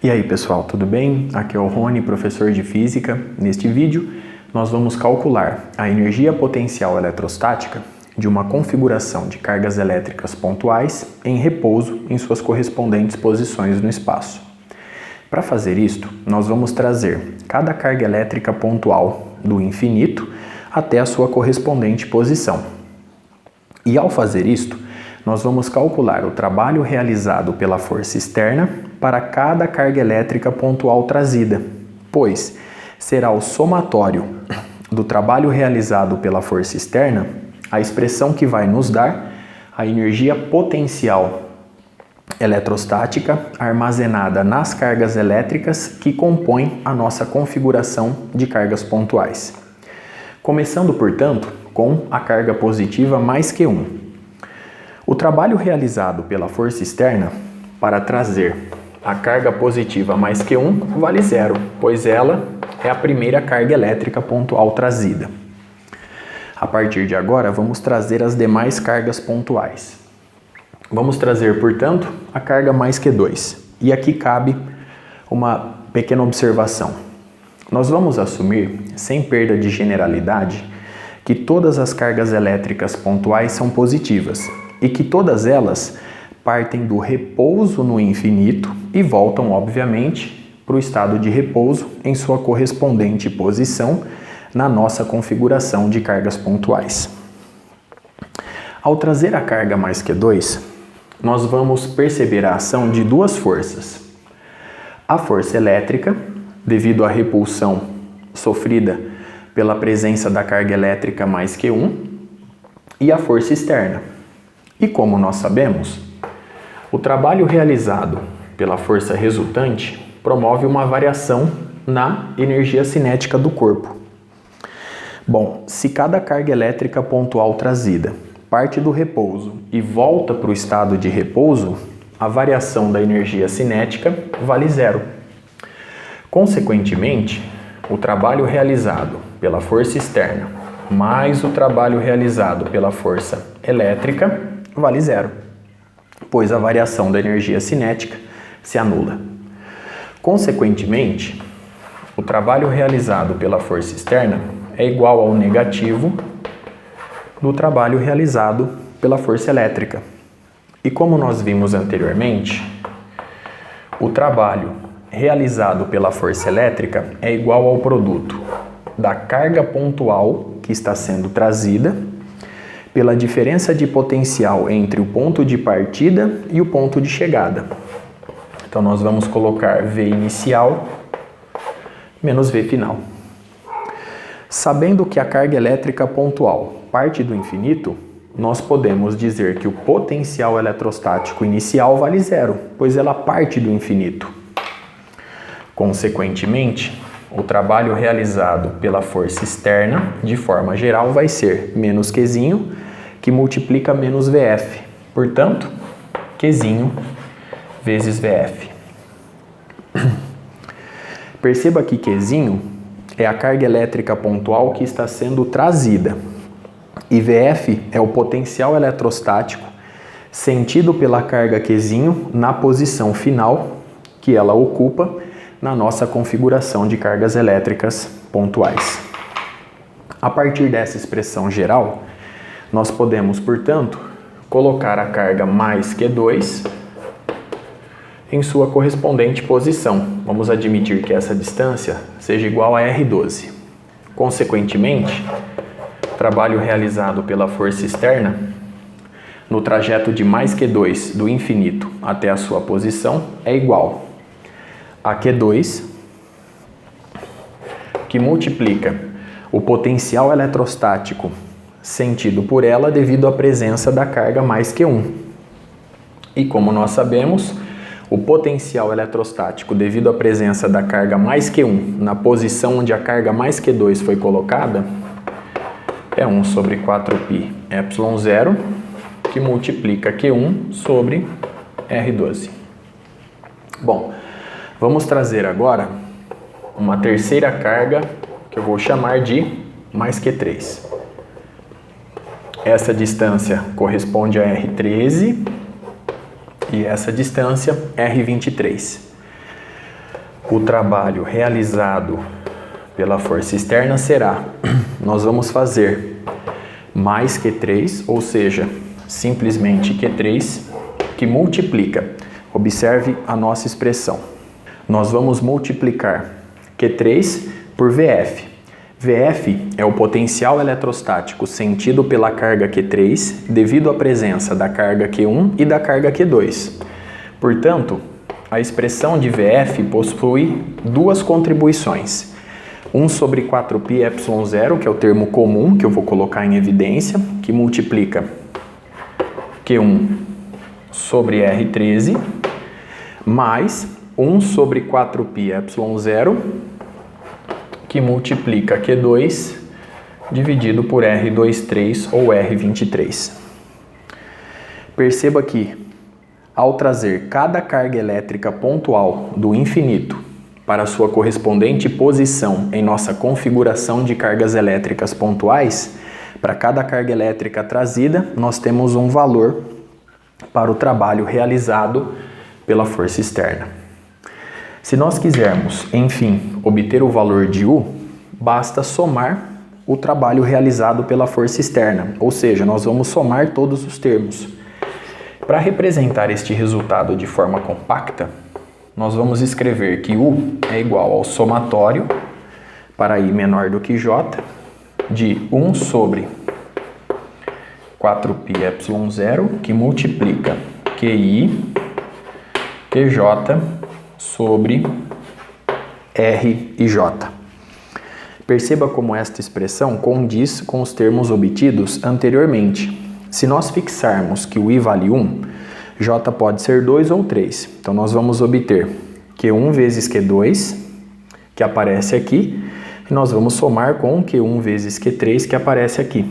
E aí pessoal, tudo bem? Aqui é o Rony, professor de Física. Neste vídeo, nós vamos calcular a energia potencial eletrostática de uma configuração de cargas elétricas pontuais em repouso em suas correspondentes posições no espaço. Para fazer isto, nós vamos trazer cada carga elétrica pontual do infinito até a sua correspondente posição. E ao fazer isto, nós vamos calcular o trabalho realizado pela força externa para cada carga elétrica pontual trazida, pois será o somatório do trabalho realizado pela força externa a expressão que vai nos dar a energia potencial eletrostática armazenada nas cargas elétricas que compõem a nossa configuração de cargas pontuais. Começando, portanto, com a carga positiva mais Q1. O trabalho realizado pela força externa para trazer a carga positiva mais Q1 vale zero, pois ela é a primeira carga elétrica pontual trazida. A partir de agora, vamos trazer as demais cargas pontuais. Vamos trazer, portanto, a carga mais Q2. E aqui cabe uma pequena observação. Nós vamos assumir, sem perda de generalidade, que todas as cargas elétricas pontuais são positivas e que todas elas partem do repouso no infinito e voltam, obviamente, para o estado de repouso em sua correspondente posição na nossa configuração de cargas pontuais. Ao trazer a carga mais Q2, nós vamos perceber a ação de duas forças. A força elétrica, devido à repulsão sofrida pela presença da carga elétrica mais Q1, e a força externa. E como nós sabemos, o trabalho realizado pela força resultante promove uma variação na energia cinética do corpo. Bom, se cada carga elétrica pontual trazida parte do repouso e volta para o estado de repouso, a variação da energia cinética vale zero. Consequentemente, o trabalho realizado pela força externa mais o trabalho realizado pela força elétrica vale zero, pois a variação da energia cinética se anula. Consequentemente, o trabalho realizado pela força externa é igual ao negativo do trabalho realizado pela força elétrica. E como nós vimos anteriormente, o trabalho realizado pela força elétrica é igual ao produto da carga pontual que está sendo trazida pela diferença de potencial entre o ponto de partida e o ponto de chegada. Então nós vamos colocar V inicial menos V final. Sabendo que a carga elétrica pontual parte do infinito, nós podemos dizer que o potencial eletrostático inicial vale zero, pois ela parte do infinito. Consequentemente, o trabalho realizado pela força externa, de forma geral, vai ser menos Qzinho, que multiplica menos VF. Portanto, Qzinho vezes VF. Perceba que Qzinho é a carga elétrica pontual que está sendo trazida. E VF é o potencial eletrostático sentido pela carga Qzinho na posição final que ela ocupa na nossa configuração de cargas elétricas pontuais. A partir dessa expressão geral, nós podemos, portanto, colocar a carga mais Q2 em sua correspondente posição. Vamos admitir que essa distância seja igual a R12. Consequentemente, o trabalho realizado pela força externa no trajeto de mais Q2 do infinito até a sua posição é igual a Q2, que multiplica o potencial eletrostático sentido por ela devido à presença da carga mais Q1. E como nós sabemos, o potencial eletrostático devido à presença da carga mais Q1 na posição onde a carga mais Q2 foi colocada é 1 sobre 4π ε0, que multiplica Q1 sobre R12. Bom, vamos trazer agora uma terceira carga que eu vou chamar de mais Q3. Essa distância corresponde a R13 e essa distância R23. o trabalho realizado pela força externa será, nós vamos fazer mais Q3, ou seja, simplesmente Q3, que multiplica. Observe a nossa expressão. Nós vamos multiplicar Q3 por VF. VF é o potencial eletrostático sentido pela carga Q3 devido à presença da carga Q1 e da carga Q2. Portanto, a expressão de VF possui duas contribuições. 1 sobre 4πε0, que é o termo comum que eu vou colocar em evidência, que multiplica Q1 sobre R13, mais 1 sobre 4πε0, que multiplica Q2 dividido por R23 ou R23. Perceba que, ao trazer cada carga elétrica pontual do infinito para sua correspondente posição em nossa configuração de cargas elétricas pontuais, para cada carga elétrica trazida, nós temos um valor para o trabalho realizado pela força externa. Se nós quisermos, enfim, obter o valor de U, basta somar o trabalho realizado pela força externa, ou seja, nós vamos somar todos os termos. Para representar este resultado de forma compacta, nós vamos escrever que U é igual ao somatório, para I menor do que J, de 1 sobre 4πε0, que multiplica QI, QJ sobre R e J. Perceba como esta expressão condiz com os termos obtidos anteriormente. Se nós fixarmos que o I vale 1, J pode ser 2 ou 3. Então, nós vamos obter Q1 vezes Q2, que aparece aqui, e nós vamos somar com Q1 vezes Q3, que aparece aqui.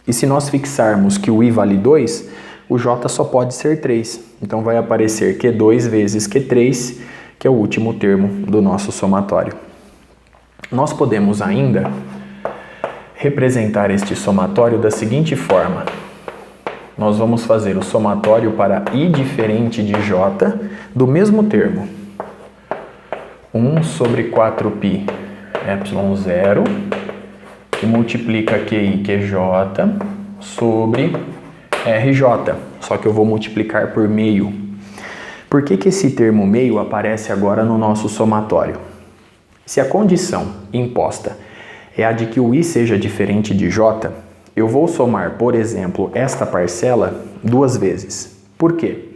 E se nós fixarmos que o I vale 2, o J só pode ser 3. Então, vai aparecer Q2 vezes Q3, que é o último termo do nosso somatório. Nós podemos ainda representar este somatório da seguinte forma. Nós vamos fazer o somatório para I diferente de J do mesmo termo. 1 sobre 4πε0, que multiplica QI, QJ, sobre RJ. Só que eu vou multiplicar por meio. Por que esse termo meio aparece agora no nosso somatório? Se a condição imposta é a de que o I seja diferente de J, eu vou somar, por exemplo, esta parcela duas vezes. Por quê?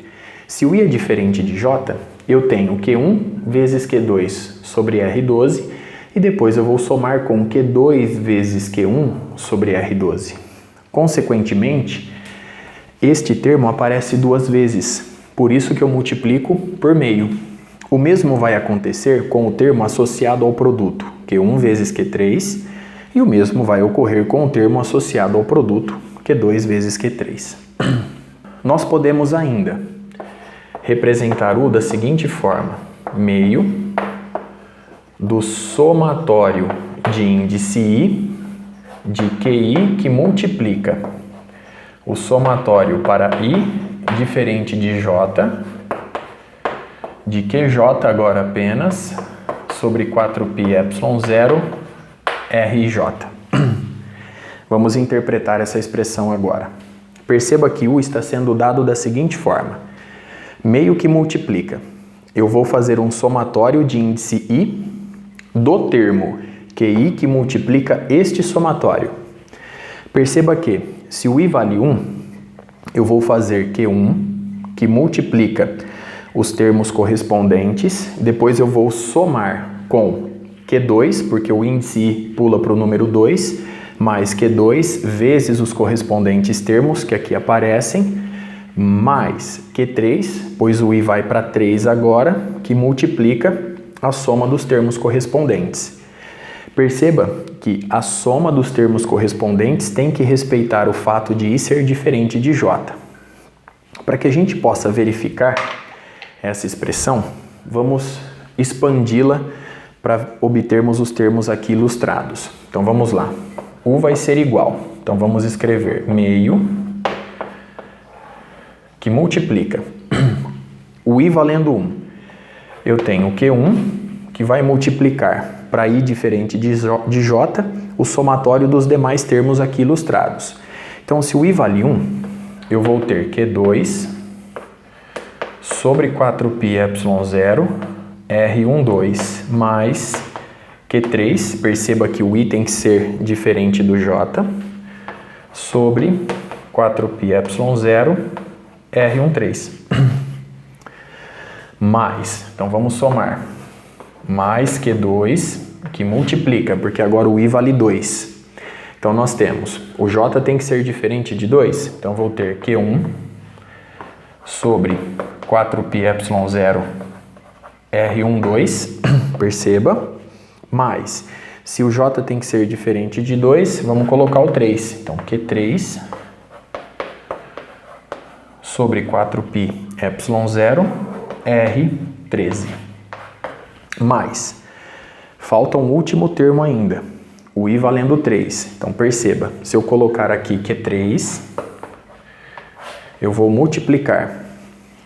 Se o I é diferente de J, eu tenho Q1 vezes Q2 sobre R12 e depois eu vou somar com Q2 vezes Q1 sobre R12. Consequentemente, este termo aparece duas vezes, por isso que eu multiplico por meio. O mesmo vai acontecer com o termo associado ao produto, Q1 vezes Q3, e o mesmo vai ocorrer com o termo associado ao produto, Q2 vezes Q3. Nós podemos ainda representar U da seguinte forma: meio do somatório de índice I de QI, que multiplica o somatório para I diferente de J, de QJ agora apenas, sobre 4πε0 RJ. Vamos interpretar essa expressão agora. Perceba que U está sendo dado da seguinte forma: meio que multiplica. Eu vou fazer um somatório de índice I do termo QI que multiplica este somatório. Perceba que, se o I vale 1, eu vou fazer Q1, que multiplica os termos correspondentes, depois eu vou somar com Q2, porque o índice I pula para o número 2, mais Q2 vezes os correspondentes termos que aqui aparecem, mais Q3, pois o I vai para 3 agora, que multiplica a soma dos termos correspondentes. Perceba que a soma dos termos correspondentes tem que respeitar o fato de I ser diferente de J. Para que a gente possa verificar essa expressão, vamos expandi-la para obtermos os termos aqui ilustrados. Então vamos lá. U vai ser igual. Então vamos escrever meio que multiplica o I valendo 1. eu tenho Q1, que vai multiplicar para I diferente de J, o somatório dos demais termos aqui ilustrados. Então, se o I vale 1, eu vou ter Q2 sobre 4πε0 R12 mais Q3, perceba que o I tem que ser diferente do J, sobre 4πε0 R13. Mais, então vamos somar, mais Q2, que multiplica, porque agora o I vale 2. Então nós temos, o J tem que ser diferente de 2, então vou ter Q1 sobre 4πε0 R12, perceba, mais, se o J tem que ser diferente de 2, vamos colocar o 3, então Q3 sobre 4πε0 R13, mais, falta um último termo ainda, o I valendo 3, então perceba, se eu colocar aqui Q3, eu vou multiplicar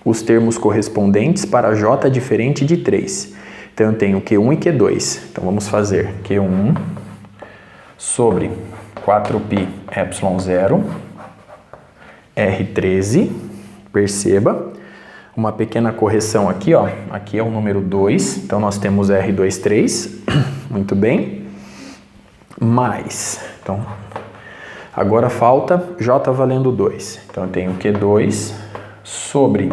os termos correspondentes para J diferente de 3, então eu tenho Q1 e Q2, então vamos fazer Q1 sobre 4πε0 R13, perceba, uma pequena correção aqui, ó. Aqui é o número 2, então nós temos R23, muito bem, mais, então, agora falta J valendo 2, então eu tenho Q2 sobre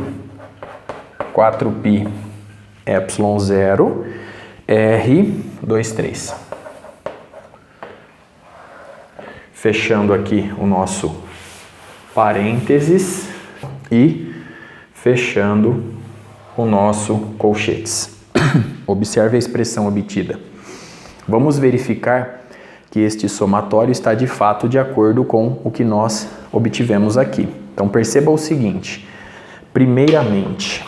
4πε0 R23. Fechando aqui o nosso parênteses e fechando o nosso colchetes. Observe a expressão obtida. Vamos verificar que este somatório está de fato de acordo com o que nós obtivemos aqui. Então perceba o seguinte, primeiramente,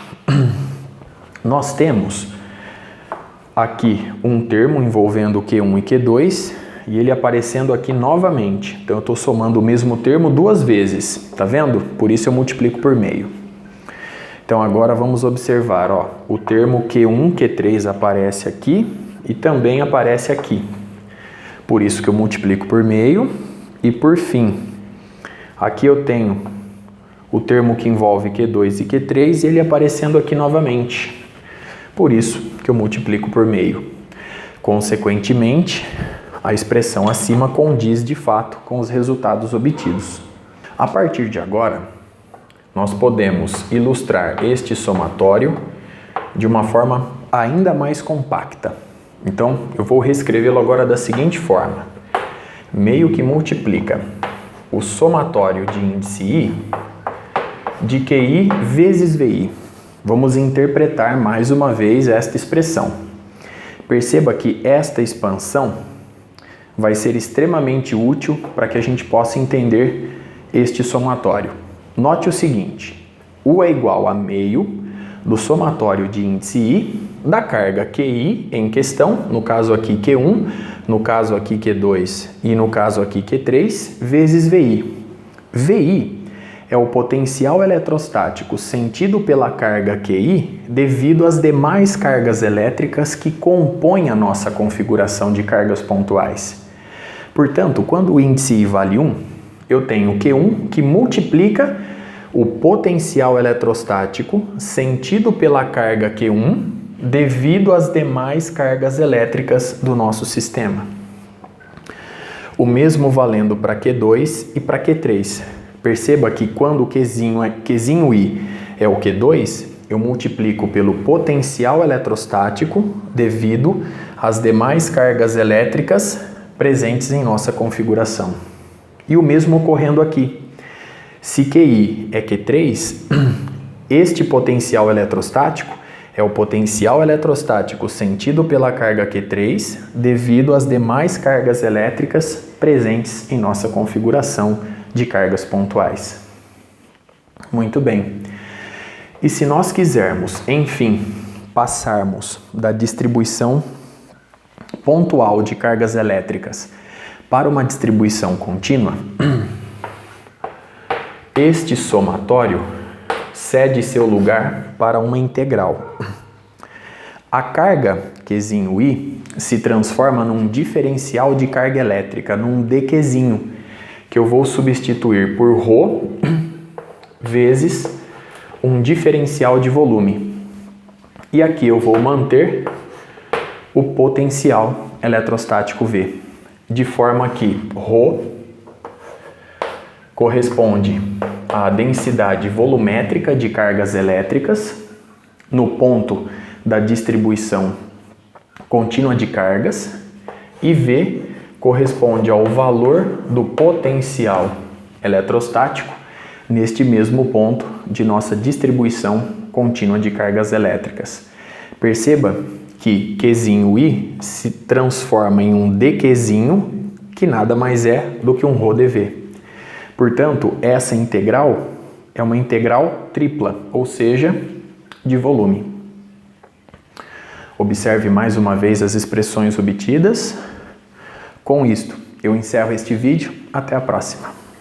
nós temos aqui um termo envolvendo Q1 e Q2 e ele aparecendo aqui novamente. Então eu estou somando o mesmo termo duas vezes, tá vendo? Por isso eu multiplico por meio. Então agora vamos observar, ó, o termo Q1, Q3 aparece aqui e também aparece aqui. Por isso que eu multiplico por meio e por fim, aqui eu tenho o termo que envolve Q2 e Q3 e ele aparecendo aqui novamente. Por isso que eu multiplico por meio. Consequentemente, a expressão acima condiz de fato com os resultados obtidos. A partir de agora, nós podemos ilustrar este somatório de uma forma ainda mais compacta. Então, eu vou reescrevê-lo agora da seguinte forma. Meio que multiplica o somatório de índice I de QI vezes VI. Vamos interpretar mais uma vez esta expressão. Perceba que esta expansão vai ser extremamente útil para que a gente possa entender este somatório. Note o seguinte, U é igual a meio do somatório de índice I da carga QI em questão, no caso aqui Q1, no caso aqui Q2 e no caso aqui Q3, vezes VI. VI é o potencial eletrostático sentido pela carga QI devido às demais cargas elétricas que compõem a nossa configuração de cargas pontuais. Portanto, quando o índice I vale 1, eu tenho Q1 que multiplica o potencial eletrostático sentido pela carga Q1 devido às demais cargas elétricas do nosso sistema. O mesmo valendo para Q2 e para Q3. Perceba que quando o Qzinho I é o Q2, eu multiplico pelo potencial eletrostático devido às demais cargas elétricas presentes em nossa configuração. E o mesmo ocorrendo aqui. Se QI é Q3, este potencial eletrostático é o potencial eletrostático sentido pela carga Q3 devido às demais cargas elétricas presentes em nossa configuração de cargas pontuais. Muito bem. E se nós quisermos, enfim, passarmos da distribuição pontual de cargas elétricas para uma distribuição contínua, este somatório cede seu lugar para uma integral. A carga Qzinho I se transforma num diferencial de carga elétrica, num dQzinho, que eu vou substituir por ρ vezes um diferencial de volume. E aqui eu vou manter o potencial eletrostático V, de forma que ρ corresponde à densidade volumétrica de cargas elétricas no ponto da distribuição contínua de cargas e V corresponde ao valor do potencial eletrostático neste mesmo ponto de nossa distribuição contínua de cargas elétricas. Perceba que Qzinho I se transforma em um dQzinho, que nada mais é do que um ρdV. Portanto, essa integral é uma integral tripla, ou seja, de volume. Observe mais uma vez as expressões obtidas. Com isto, eu encerro este vídeo. Até a próxima.